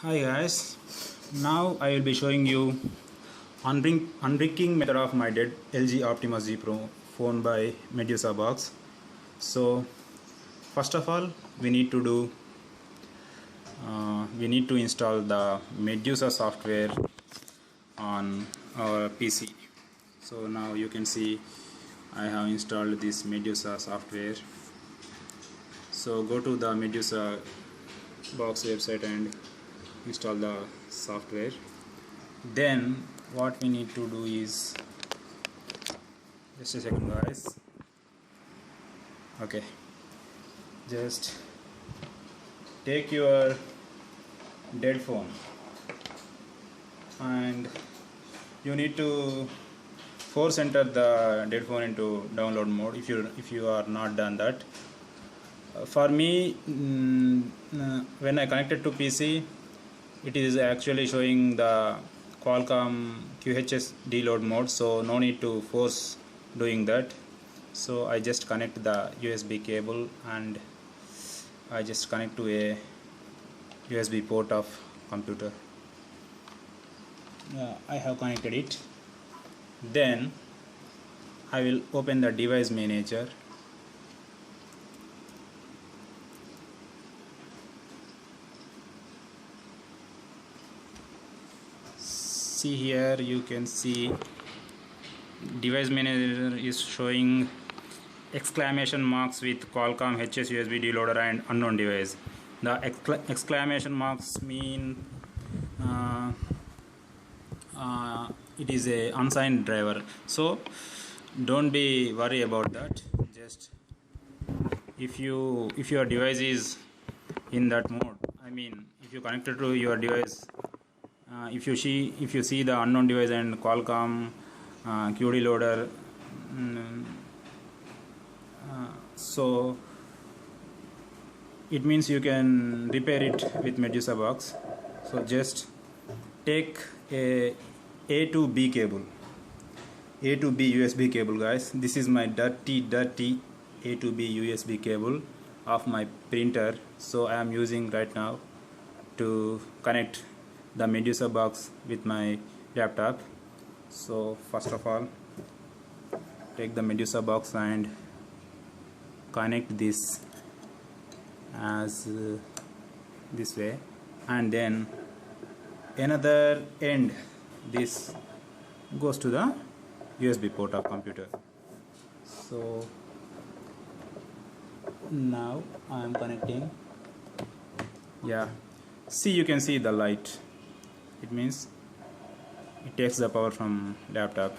Hi guys, now I will be showing you unbricking method of my dead LG Optimus Z Pro phone by Medusa Box. So first of all we need to install the Medusa software on our PC. So now you can see I have installed this Medusa software. So go to the Medusa Box website and install the software. Then what we need to do is, just a second guys. Okay, just take your dead phone and you need to force enter the dead phone into download mode if you are not done that. For me, when I connected to PC, it is actually showing the Qualcomm QHS deload mode, so no need to force doing that. So I just connect the USB cable and I just connect to a USB port of computer. I have connected it. Then I will open the device manager. See here, you can see device manager is showing exclamation marks with Qualcomm HS USB deloader and unknown device. The exclamation marks mean it is a unsigned driver, so don't be worry about that. Just if your device is in that mode, I mean if you connected to your device, if you see the unknown device and Qualcomm QD loader, so it means you can repair it with Medusa Box. So just take A to B cable, A to B USB cable guys. This is my dirty A to B USB cable of my printer, so I am using right now to connect the Medusa Box with my laptop. So first of all, take the Medusa Box and connect this as this way, and then another end this goes to the USB port of computer. So now I am connecting. Yeah, see, you can see the light. It means it takes the power from laptop.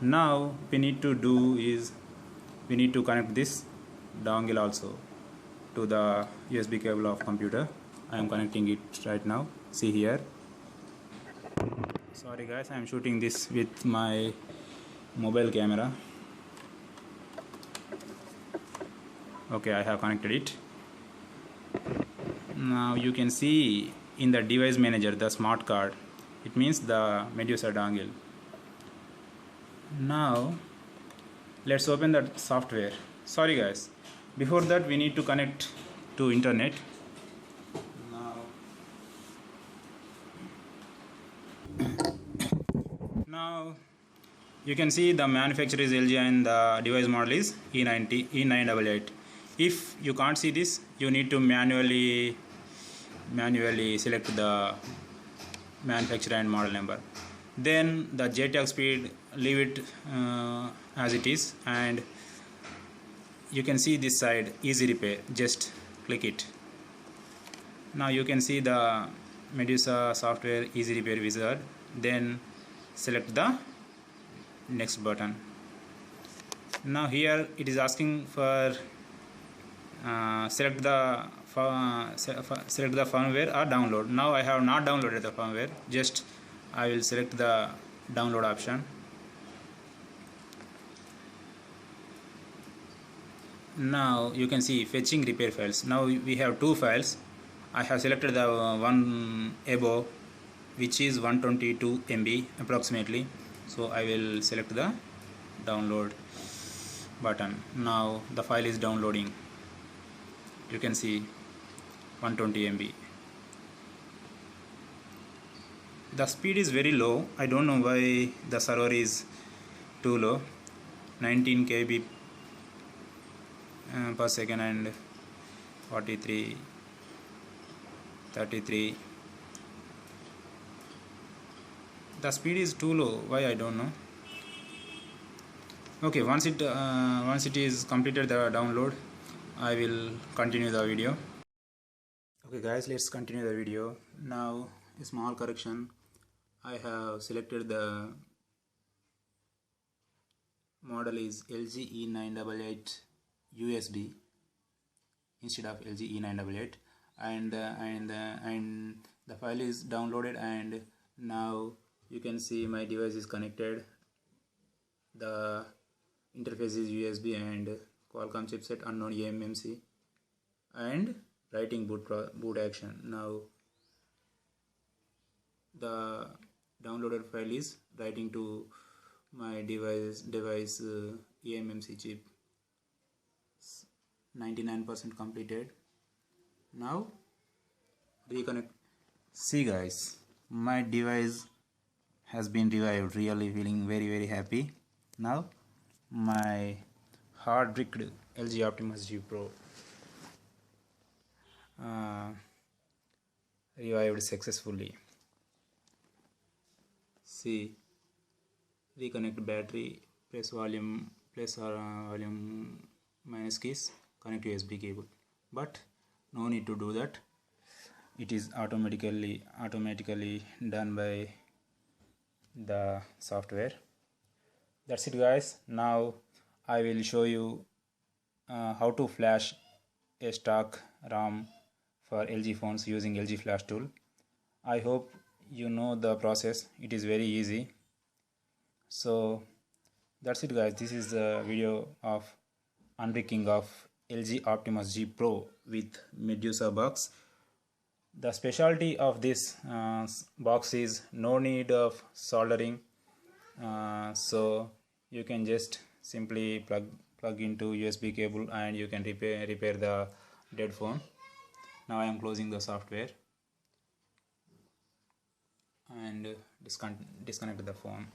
Now we need to do is we need to connect this dongle also to the USB cable of computer. I am connecting it right now. See here. Sorry guys, I am shooting this with my mobile camera. Okay, I have connected it. Now you can see in the device manager the smart card. It means the Medusa dongle. Now let's open the software. Sorry guys, before that we need to connect to internet. Now you can see the manufacturer is LG and the device model is E988. If you can't see this, you need to manually select the manufacturer and model number. Then the JTAG speed, leave it as it is, and you can see this side easy repair. Just click it. Now you can see the Medusa software easy repair wizard. Then select the next button. Now here it is asking for select the firmware or download. Now I have not downloaded the firmware, just I will select the download option. Now you can see fetching repair files. Now we have two files. I have selected the one above, which is 122 MB approximately, so I will select the download button. Now the file is downloading. You can see 120 MB. the speed is very low. I don't know why the server is too low. 19 kb per second and 43, 33. The speed is too low. Why, I don't know. Okay, once it is completed the download, I will continue the video. Okay guys, let's continue the video. Now a small correction. I have selected the model is LG E988 USB instead of LG E988, and the file is downloaded, and now you can see my device is connected. The interface is USB and Qualcomm chipset, unknown eMMC, and writing boot action. Now the downloaded file is writing to my device eMMC chip. 99% completed. Now reconnect. See guys, my device has been revived. Really feeling very happy. Now my hard bricked LG Optimus G Pro revived successfully. See, reconnect battery, press volume minus keys, connect USB cable. But no need to do that. It is automatically done by the software. That's it guys. Now I will show you how to flash a stock ROM for LG phones using LG Flash tool. I hope you know the process. It is very easy. So that's it guys. This is the video of unbricking of LG Optimus G Pro with Medusa box. The specialty of this box is no need of soldering, so you can just simply plug into USB cable and you can repair the dead phone. Now I am closing the software and disconnect the phone.